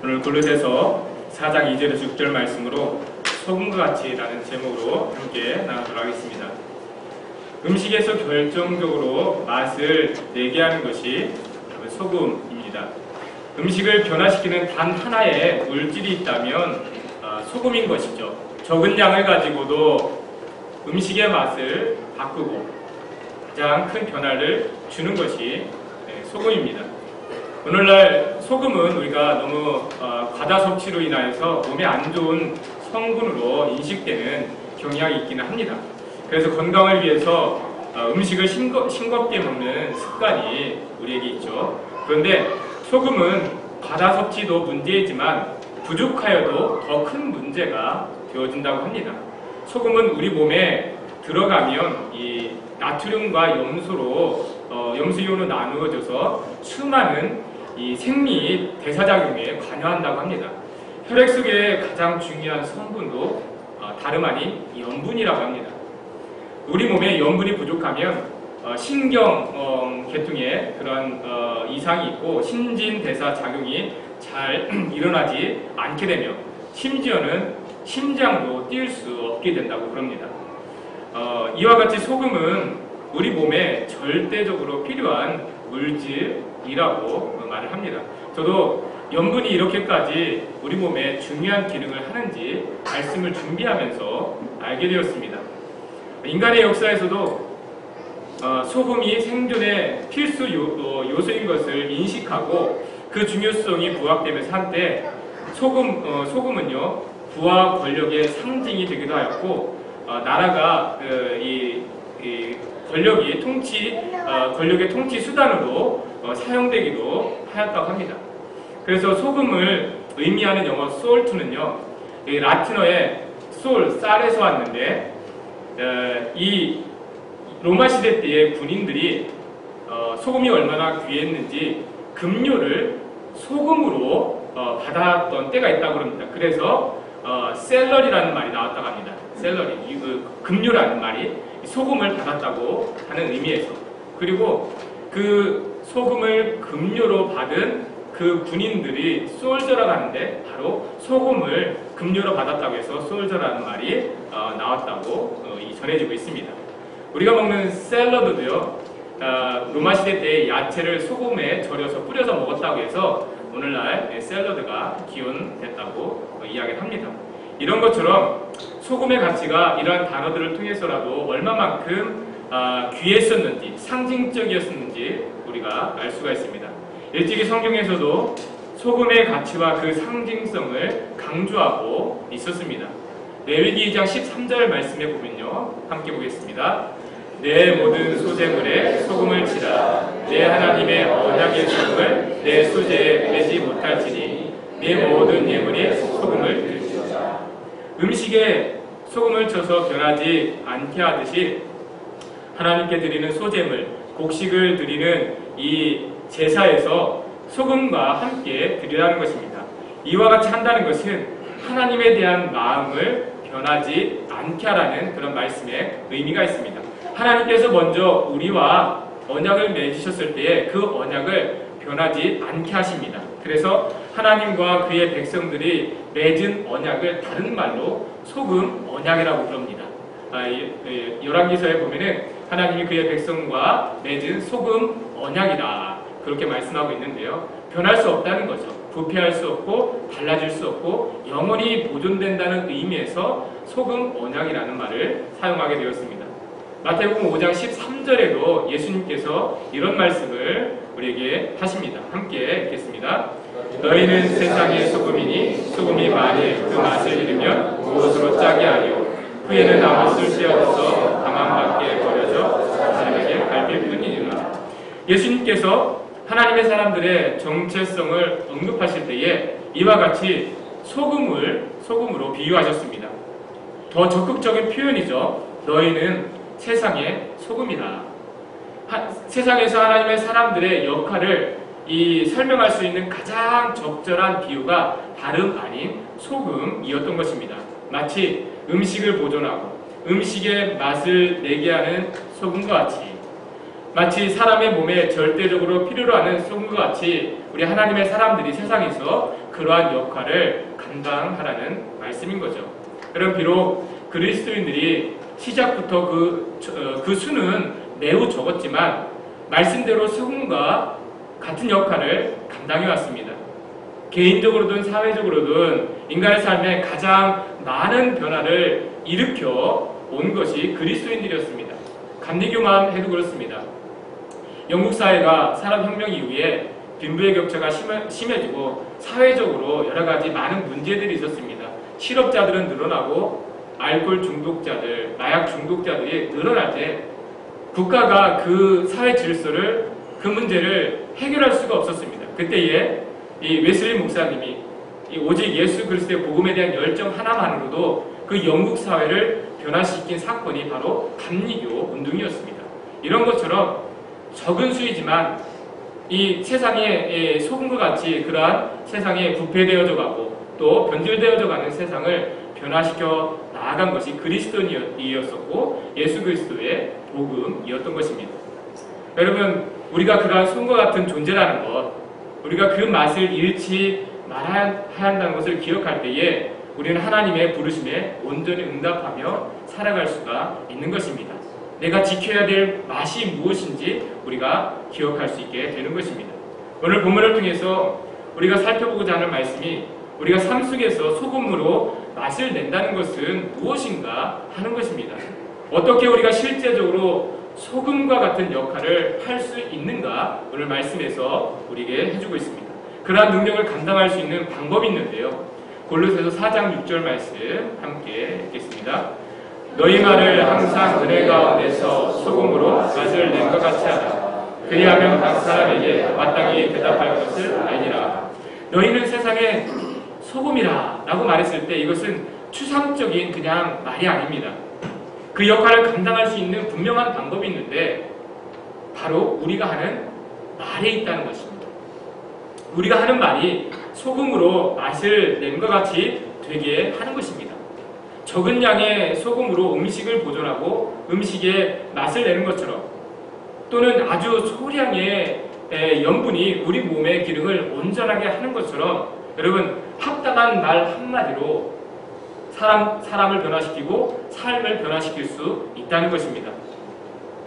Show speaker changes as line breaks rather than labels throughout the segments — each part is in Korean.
오늘 골로새서 4장 2절에서 6절 말씀으로 소금과 같이라는 제목으로 함께 나누도록 하겠습니다. 음식에서 결정적으로 맛을 내게 하는 것이 소금입니다. 음식을 변화시키는 단 하나의 물질이 있다면 소금인 것이죠. 적은 양을 가지고도 음식의 맛을 바꾸고 가장 큰 변화를 주는 것이 소금입니다. 오늘날 소금은 우리가 너무 과다 섭취로 인하여서 몸에 안 좋은 성분으로 인식되는 경향이 있기는 합니다. 그래서 건강을 위해서 음식을 싱겁게 먹는 습관이 우리에게 있죠. 그런데 소금은 과다 섭취도 문제이지만 부족하여도 더 큰 문제가 되어진다고 합니다. 소금은 우리 몸에 들어가면 이 나트륨과 염수이온으로 나누어져서 수많은 이 생리 대사작용에 관여한다고 합니다. 혈액 속의 가장 중요한 성분도 다름 아닌 염분이라고 합니다. 우리 몸에 염분이 부족하면 신경 계통에 그런 이상이 있고 신진대사 작용이 잘 일어나지 않게 되며 심지어는 심장도 뛸 수 없게 된다고 그럽니다. 이와 같이 소금은 우리 몸에 절대적으로 필요한 물질이라고 말을 합니다. 저도 염분이 이렇게까지 우리 몸에 중요한 기능을 하는지 말씀을 준비하면서 알게 되었습니다. 인간의 역사에서도 소금이 생존의 필수 요소인 것을 인식하고 그 중요성이 부각되면서 한때 소금은요 부와 권력의 상징이 되기도 하였고 나라가 권력의 통치 수단으로 사용되기도 하였다고 합니다. 그래서 소금을 의미하는 영어 salt는요, 라틴어의 쌀에서 왔는데, 이 로마 시대 때의 군인들이 소금이 얼마나 귀했는지 금료를 소금으로 받았던 때가 있다고 합니다. 그래서 셀러리라는 말이 나왔다고 합니다. 셀러리, 금료라는 말이 소금을 받았다고 하는 의미에서, 그리고 그 소금을 금료로 받은 그 군인들이 솔저라고 하는데 바로 소금을 금료로 받았다고 해서 솔저라는 말이 나왔다고 전해지고 있습니다. 우리가 먹는 샐러드도요, 로마 시대 때 야채를 소금에 절여서 뿌려서 먹었다고 해서 오늘날 샐러드가 기원됐다고 이야기를 합니다. 이런 것처럼 소금의 가치가 이러한 단어들을 통해서라도 얼마만큼 귀했었는지, 상징적이었는지 우리가 알 수가 있습니다. 일찍이 성경에서도 소금의 가치와 그 상징성을 강조하고 있었습니다. 레위기 2장 13절 말씀에 보면요, 함께 보겠습니다. 내 모든 소재물에 소금을 치라. 내 하나님의 언약의 소금을 내 소재에 빼지 못할지니 내 모든 예물에 소금을 드리시라. 음식에 소금을 쳐서 변하지 않게 하듯이 하나님께 드리는 소재물, 곡식을 드리는 이 제사에서 소금과 함께 드리라는 것입니다. 이와 같이 한다는 것은 하나님에 대한 마음을 변하지 않게 하라는 그런 말씀의 의미가 있습니다. 하나님께서 먼저 우리와 언약을 맺으셨을 때에 그 언약을 변하지 않게 하십니다. 그래서 하나님과 그의 백성들이 맺은 언약을 다른 말로 소금 언약이라고 부릅니다. 열왕기서에 보면은 하나님이 그의 백성과 맺은 소금 언약이다, 그렇게 말씀하고 있는데요. 변할 수 없다는 거죠. 부패할 수 없고 달라질 수 없고 영원히 보존된다는 의미에서 소금 언약이라는 말을 사용하게 되었습니다. 마태복음 5장 13절에도 예수님께서 이런 말씀을 우리에게 하십니다. 함께 읽겠습니다. 너희는 세상의 소금이니 소금이 만일 그 맛을 잃으면 무엇으로 짜게 하리요. 후에는 아무 쓸데없어 방황 밖에 버려져 사람에게 밟힐 뿐이니라. 예수님께서 하나님의 사람들의 정체성을 언급하실 때에 이와 같이 소금으로 비유하셨습니다. 더 적극적인 표현이죠. 너희는 세상의 소금이다. 세상에서 하나님의 사람들의 역할을 설명할 수 있는 가장 적절한 비유가 다름 아닌 소금이었던 것입니다. 마치 음식을 보존하고 음식의 맛을 내게 하는 소금과 같이, 마치 사람의 몸에 절대적으로 필요로 하는 소금과 같이 우리 하나님의 사람들이 세상에서 그러한 역할을 감당하라는 말씀인 거죠. 여러분, 비록 그리스도인들이 시작부터 그 수는 매우 적었지만 말씀대로 소금과 같은 역할을 감당해 왔습니다. 개인적으로든 사회적으로든 인간의 삶에 가장 많은 변화를 일으켜 온 것이 그리스도인들이었습니다. 감리교만 해도 그렇습니다. 영국 사회가 산업혁명 이후에 빈부의 격차가 심해지고 사회적으로 여러 가지 많은 문제들이 있었습니다. 실업자들은 늘어나고 알코올 중독자들, 마약 중독자들이 늘어날 때 국가가 그 사회 질서를, 그 문제를 해결할 수가 없었습니다. 그때에 이 웨슬리 목사님이 오직 예수 그리스도의 복음에 대한 열정 하나만으로도 그 영국 사회를 변화시킨 사건이 바로 감리교 운동이었습니다. 이런 것처럼 적은 수이지만 이 세상의 소금과 같이 그러한 세상에 부패되어져 가고 또 변질되어져 가는 세상을 변화시켜 나아간 것이 그리스도인이었었고 예수 그리스도의 복음이었던 것입니다. 여러분, 우리가 그러한 소금과 같은 존재라는 것, 우리가 그 맛을 잃지 말아야 한다는 것을 기억할 때에 우리는 하나님의 부르심에 온전히 응답하며 살아갈 수가 있는 것입니다. 내가 지켜야 될 맛이 무엇인지 우리가 기억할 수 있게 되는 것입니다. 오늘 본문을 통해서 우리가 살펴보고자 하는 말씀이 우리가 삶 속에서 소금으로 맛을 낸다는 것은 무엇인가 하는 것입니다. 어떻게 우리가 실제적으로 소금과 같은 역할을 할 수 있는가 오늘 말씀에서 우리에게 해주고 있습니다. 그러한 능력을 감당할 수 있는 방법이 있는데요. 골로새서 4장 6절 말씀 함께 읽겠습니다. 너희 말을 항상 은혜 가운데서 소금으로 맛을 낸 것 같이 하라. 그리하면 각 사람에게 마땅히 대답할 것을 알리라. 너희는 세상의 소금이라 라고 말했을 때 이것은 추상적인 그냥 말이 아닙니다. 그 역할을 감당할 수 있는 분명한 방법이 있는데 바로 우리가 하는 말에 있다는 것입니다. 우리가 하는 말이 소금으로 맛을 낸 것 같이 되게 하는 것입니다. 적은 양의 소금으로 음식을 보존하고 음식의 맛을 내는 것처럼 또는 아주 소량의 염분이 우리 몸의 기능을 온전하게 하는 것처럼 여러분, 합당한 말 한마디로 사람을 변화시키고 삶을 변화시킬 수 있다는 것입니다.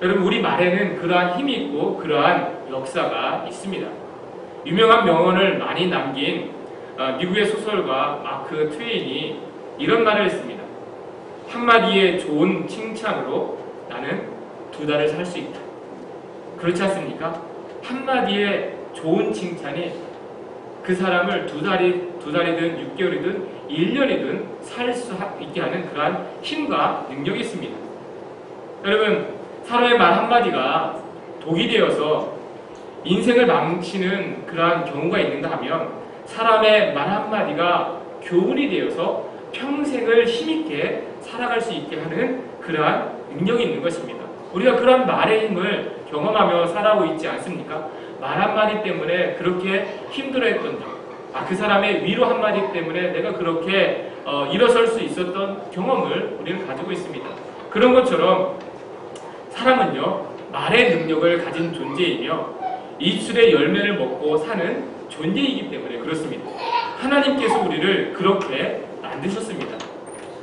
여러분, 우리 말에는 그러한 힘이 있고 그러한 역사가 있습니다. 유명한 명언을 많이 남긴 미국의 소설가 마크 트웨인이 이런 말을 했습니다. 한마디의 좋은 칭찬으로 나는 2달을 살 수 있다. 그렇지 않습니까? 한마디의 좋은 칭찬이 그 사람을 2달이든 6개월이든 1년이든 살 수 있게 하는 그러한 힘과 능력이 있습니다. 여러분, 사람의 말 한마디가 독이 되어서 인생을 망치는 그러한 경우가 있는가 하면 사람의 말 한마디가 교훈이 되어서 평생을 힘있게 살아갈 수 있게 하는 그러한 능력이 있는 것입니다. 우리가 그런 말의 힘을 경험하며 살아오고 있지 않습니까? 말 한마디 때문에 그렇게 힘들어했던 점, 그 사람의 위로 한마디 때문에 내가 그렇게 일어설 수 있었던 경험을 우리는 가지고 있습니다. 그런 것처럼 사람은요, 말의 능력을 가진 존재이며 이출의 열매를 먹고 사는 존재이기 때문에 그렇습니다. 하나님께서 우리를 그렇게 만드셨습니다.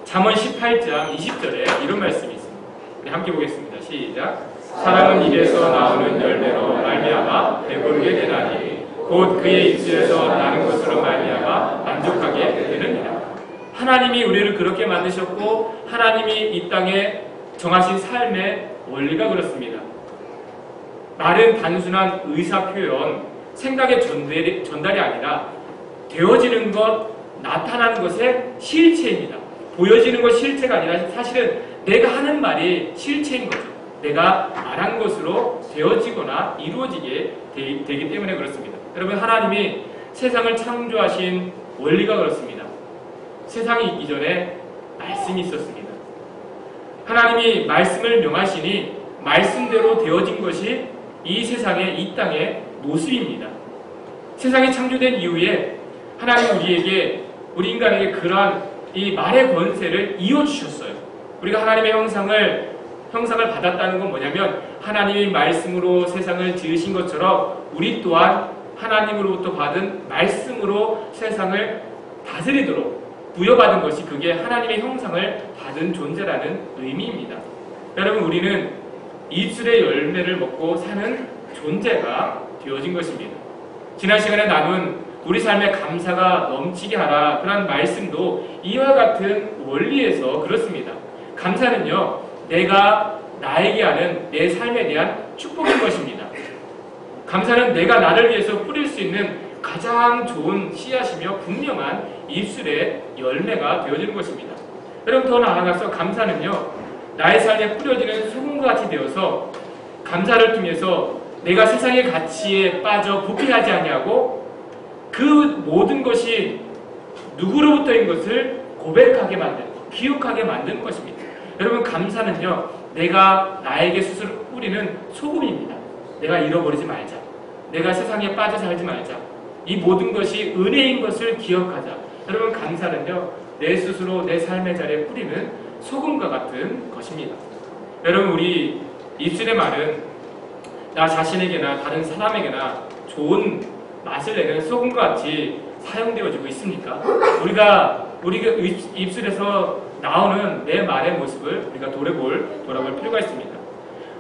잠언 18장 20절에 이런 말씀이 있습니다. 네, 함께 보겠습니다. 시작. 사람은 입에서 나오는 열매로 말미암아 배부르게 되나니 곧 그의 입술에서 나는 것으로 말미암아 만족하게 되느니라. 하나님이 우리를 그렇게 만드셨고 하나님이 이 땅에 정하신 삶의 원리가 그렇습니다. 말은 단순한 의사표현, 생각의 전달이 아니라 되어지는 것, 나타나는 것의 실체입니다. 보여지는 것 실체가 아니라 사실은 내가 하는 말이 실체인 거죠. 내가 말한 것으로 되어지거나 이루어지게 되기 때문에 그렇습니다. 여러분, 하나님이 세상을 창조하신 원리가 그렇습니다. 세상이 있기 전에 말씀이 있었습니다. 하나님이 말씀을 명하시니 말씀대로 되어진 것이 이 세상의, 이 땅의 모습입니다. 세상이 창조된 이후에 하나님 우리 인간에게 그러한 이 말의 권세를 이어주셨어요. 우리가 하나님의 형상을 받았다는 건 뭐냐면 하나님이 말씀으로 세상을 지으신 것처럼 우리 또한 하나님으로부터 받은 말씀으로 세상을 다스리도록 부여받은 것이 그게 하나님의 형상을 받은 존재라는 의미입니다. 여러분, 우리는 입술의 열매를 먹고 사는 존재가 되어진 것입니다. 지난 시간에 나눈 우리 삶에 감사가 넘치게 하라, 그런 말씀도 이와 같은 원리에서 그렇습니다. 감사는요, 내가 나에게 하는 내 삶에 대한 축복인 것입니다. 감사는 내가 나를 위해서 뿌릴 수 있는 가장 좋은 씨앗이며 분명한 입술의 열매가 되어지는 것입니다. 여러분, 더 나아가서 감사는요, 나의 삶에 뿌려지는 소금과 같이 되어서 감사를 통해서 내가 세상의 가치에 빠져 부패하지 아니하고 그 모든 것이 누구로부터인 것을 고백하게 만들고 기억하게 만드는 것입니다. 여러분, 감사는요, 내가 나에게 스스로 뿌리는 소금입니다. 내가 잃어버리지 말자. 내가 세상에 빠져 살지 말자. 이 모든 것이 은혜인 것을 기억하자. 여러분, 감사는요, 내 스스로 내 삶의 자리에 뿌리는 소금과 같은 것입니다. 여러분, 우리 입술의 말은 나 자신에게나 다른 사람에게나 좋은 맛을 내는 소금과 같이 사용되어지고 있습니까? 우리가 입술에서 나오는 내 말의 모습을 우리가 돌아볼 필요가 있습니다.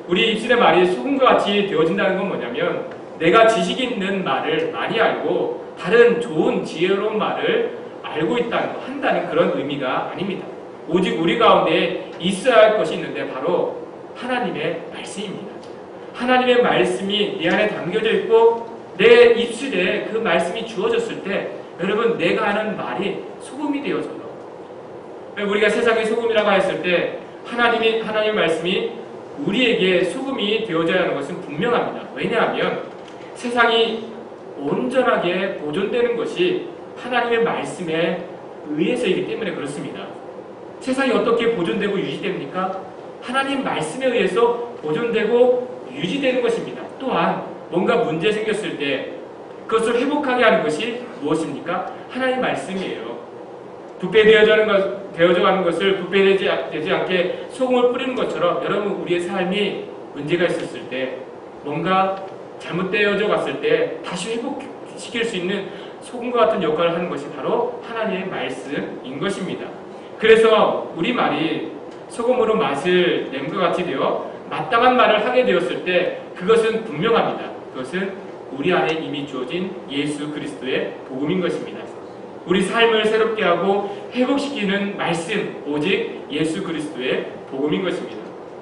우리 입술의 말이 소금과 같이 되어진다는 건 뭐냐면, 내가 지식 있는 말을 많이 알고 다른 좋은 지혜로운 말을 알고 한다는 그런 의미가 아닙니다. 오직 우리 가운데 있어야 할 것이 있는데 바로 하나님의 말씀입니다. 하나님의 말씀이 내 안에 담겨져 있고 내 입술에 그 말씀이 주어졌을 때, 여러분, 내가 하는 말이 소금이 되어져요. 우리가 세상의 소금이라고 했을 때 하나님의 말씀이 우리에게 소금이 되어져야 하는 것은 분명합니다. 왜냐하면 세상이 온전하게 보존되는 것이 하나님의 말씀에 의해서이기 때문에 그렇습니다. 세상이 어떻게 보존되고 유지됩니까? 하나님 말씀에 의해서 보존되고 유지되는 것입니다. 또한 뭔가 문제 생겼을 때 그것을 회복하게 하는 것이 무엇입니까? 하나님 말씀이에요. 부패되어져 가는 것을 부패되지 않게 소금을 뿌리는 것처럼, 여러분, 우리의 삶이 문제가 있었을 때, 뭔가 잘못되어져 갔을 때 다시 회복시킬 수 있는 소금과 같은 역할을 하는 것이 바로 하나님의 말씀인 것입니다. 그래서 우리 말이 소금으로 맛을 낸 것 같이 되어 마땅한 말을 하게 되었을 때 그것은 분명합니다. 그것은 우리 안에 이미 주어진 예수 그리스도의 복음인 것입니다. 우리 삶을 새롭게 하고 회복시키는 말씀, 오직 예수 그리스도의 복음인 것입니다.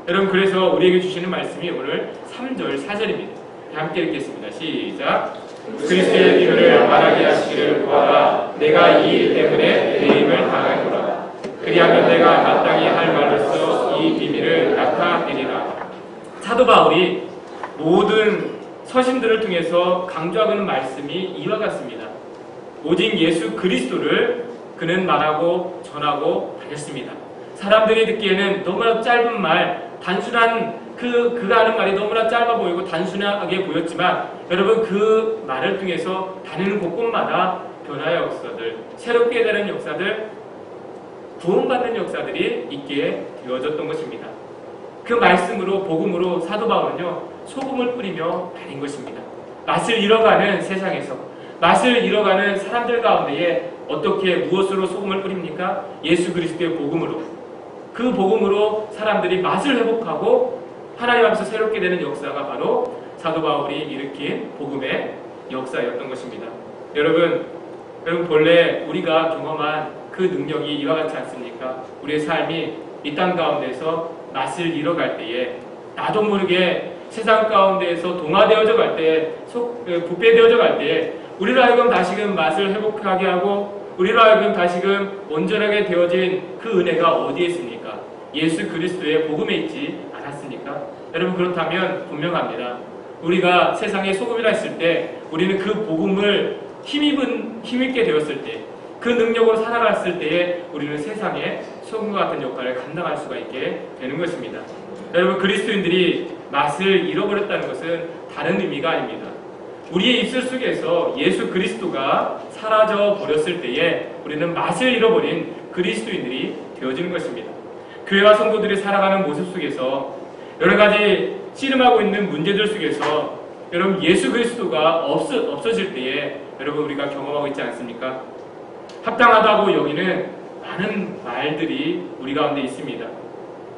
여러분, 그래서 우리에게 주시는 말씀이 오늘 3절, 4절입니다. 함께 읽겠습니다. 시작. 그리스도의 비밀을 말하게 하시기를 구하라. 내가 이 일 때문에 배임을 당하노라. 그리하면 내가 마땅히 할 말로써 이 비밀을 나타내리라. 사도 바울이 모든 서신들을 통해서 강조하는 말씀이 이와 같습니다. 오직 예수 그리스도를 그는 말하고 전하고 다녔습니다. 사람들이 듣기에는 너무나 짧은 말, 단순한 그가 하는 말이 너무나 짧아 보이고 단순하게 보였지만, 여러분, 그 말을 통해서 다니는 곳곳마다 변화의 역사들, 새롭게 되는 역사들, 구원받는 역사들이 있게 되어졌던 것입니다. 그 말씀으로, 복음으로 사도 바울은요, 소금을 뿌리며 다닌 것입니다. 맛을 잃어가는 세상에서, 맛을 잃어가는 사람들 가운데에 어떻게, 무엇으로 소금을 뿌립니까? 예수 그리스도의 복음으로. 그 복음으로 사람들이 맛을 회복하고 하나님 앞에서 새롭게 되는 역사가 바로 사도 바울이 일으킨 복음의 역사였던 것입니다. 여러분, 본래 우리가 경험한 그 능력이 이와 같지 않습니까? 우리의 삶이 이 땅 가운데서 맛을 잃어갈 때에, 나도 모르게 세상 가운데에서 동화되어져 갈 때, 부패되어져 갈 때에 우리로 하여금 다시금 맛을 회복하게 하고 우리로 하여금 다시금 온전하게 되어진 그 은혜가 어디에 있습니까? 예수 그리스도의 복음에 있지 않았습니까? 여러분, 그렇다면 분명합니다. 우리가 세상에 소금이라 했을 때, 우리는 그 복음을 힘있게 되었을 때, 그 능력으로 살아갔을 때에 우리는 세상에 소금과 같은 역할을 감당할 수가 있게 되는 것입니다. 여러분, 그리스도인들이 맛을 잃어버렸다는 것은 다른 의미가 아닙니다. 우리의 입술 속에서 예수 그리스도가 사라져 버렸을 때에 우리는 맛을 잃어버린 그리스도인들이 되어지는 것입니다. 교회와 성도들이 살아가는 모습 속에서 여러 가지 씨름하고 있는 문제들 속에서 여러분 예수 그리스도가 없어질 때에 여러분 우리가 경험하고 있지 않습니까? 합당하다고 여기는 많은 말들이 우리 가운데 있습니다.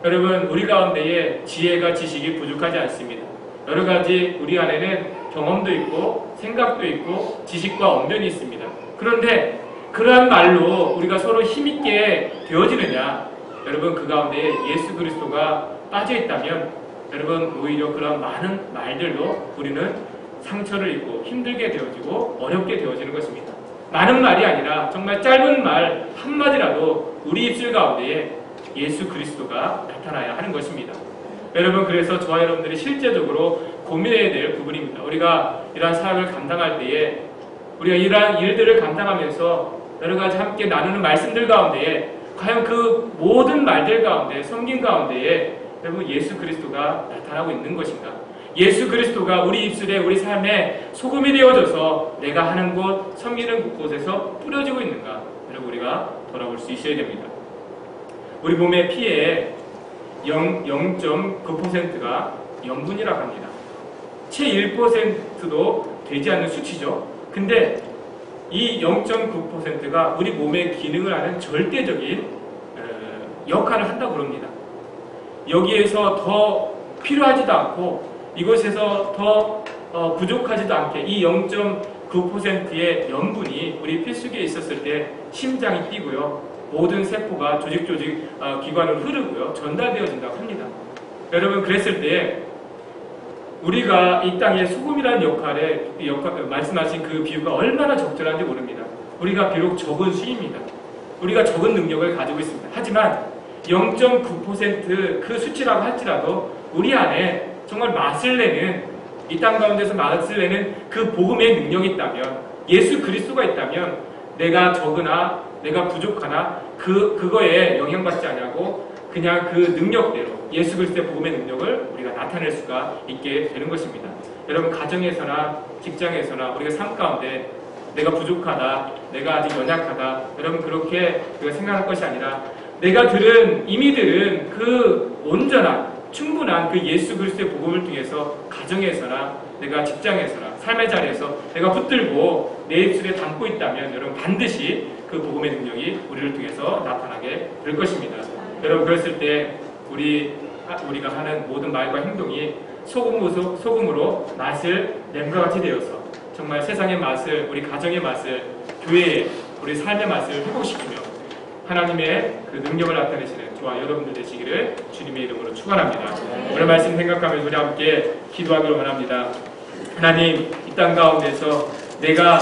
여러분 우리 가운데에 지혜가 지식이 부족하지 않습니다. 여러 가지 우리 안에는 경험도 있고 생각도 있고 지식과 언변이 있습니다. 그런데 그러한 말로 우리가 서로 힘있게 되어지느냐? 여러분 그 가운데 예수 그리스도가 빠져 있다면 여러분 오히려 그런 많은 말들로 우리는 상처를 입고 힘들게 되어지고 어렵게 되어지는 것입니다. 많은 말이 아니라 정말 짧은 말 한마디라도 우리 입술 가운데에 예수 그리스도가 나타나야 하는 것입니다. 여러분 그래서 저와 여러분들이 실제적으로 고민해야 될 부분입니다. 우리가 이러한 사역을 감당할 때에 우리가 이러한 일들을 감당하면서 여러 가지 함께 나누는 말씀들 가운데에 과연 그 모든 말들 가운데 섬김 가운데에 여러분 예수 그리스도가 나타나고 있는 것인가? 예수 그리스도가 우리 입술에 우리 삶에 소금이 되어져서 내가 하는 곳, 섬기는 곳에서 뿌려지고 있는가? 여러분 우리가 돌아볼 수 있어야 됩니다. 우리 몸의 피의 0.9%가 염분이라고 합니다. 채 1%도 되지 않는 수치죠. 근데 이 0.9%가 우리 몸의 기능을 하는 절대적인 역할을 한다고 합니다. 여기에서 더 필요하지도 않고 이곳에서 더 부족하지도 않게 이 0.9%의 염분이 우리 피 속에 있었을 때 심장이 뛰고요. 모든 세포가 조직 기관으로 흐르고요. 전달되어진다고 합니다. 여러분 그랬을 때 우리가 이 땅에 소금이라는 역할에 말씀하신 그 비유가 얼마나 적절한지 모릅니다. 우리가 비록 적은 수입니다. 우리가 적은 능력을 가지고 있습니다. 하지만 0.9% 그 수치라고 할지라도 우리 안에 정말 맛을 내는 이 땅 가운데서 맛을 내는 그 복음의 능력이 있다면 예수 그리스도가 있다면 내가 적으나 내가 부족하나 그거에 영향받지 않냐고 그냥 그 능력대로 예수 그리스도의 복음의 능력을 우리가 나타낼 수가 있게 되는 것입니다. 여러분 가정에서나 직장에서나 우리가 삶 가운데 내가 부족하다, 내가 아직 연약하다, 여러분 그렇게 우리가 생각할 것이 아니라 내가 이미 들은 그 온전한 충분한 그 예수 그리스도의 복음을 통해서 가정에서나 내가 직장에서나 삶의 자리에서 내가 붙들고 내 입술에 담고 있다면 여러분 반드시 그 복음의 능력이 우리를 통해서 나타나게 될 것입니다. 여러분 그랬을 때 우리가 하는 모든 말과 행동이 소금으로 맛을 냄과 같이 되어서 정말 세상의 맛을, 우리 가정의 맛을, 교회의 우리 삶의 맛을 회복시키며 하나님의 그 능력을 나타내시는 저와 여러분들 되시기를 주님의 이름으로 축원합니다. 오늘 말씀 생각하면서 우리 함께 기도하기를 원합니다. 하나님 이 땅 가운데서 내가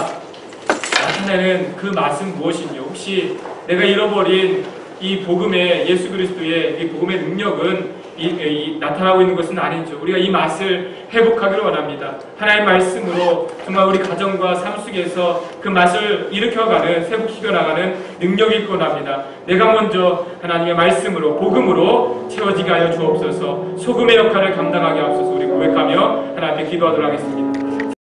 나타내는 그 맛은 무엇인지 혹시 내가 잃어버린 이 복음의 예수 그리스도의 이 복음의 능력은 나타나고 있는 것은 아닌지 우리가 이 맛을 회복하기를 원합니다. 하나님의 말씀으로 정말 우리 가정과 삶 속에서 그 맛을 일으켜가는 회복시켜 나가는 능력이 있고 원합니다. 내가 먼저 하나님의 말씀으로 복음으로 채워지게 하여 주옵소서. 소금의 역할을 감당하게 하옵소서. 우리 고백하며 하나님 앞에 기도하도록 하겠습니다.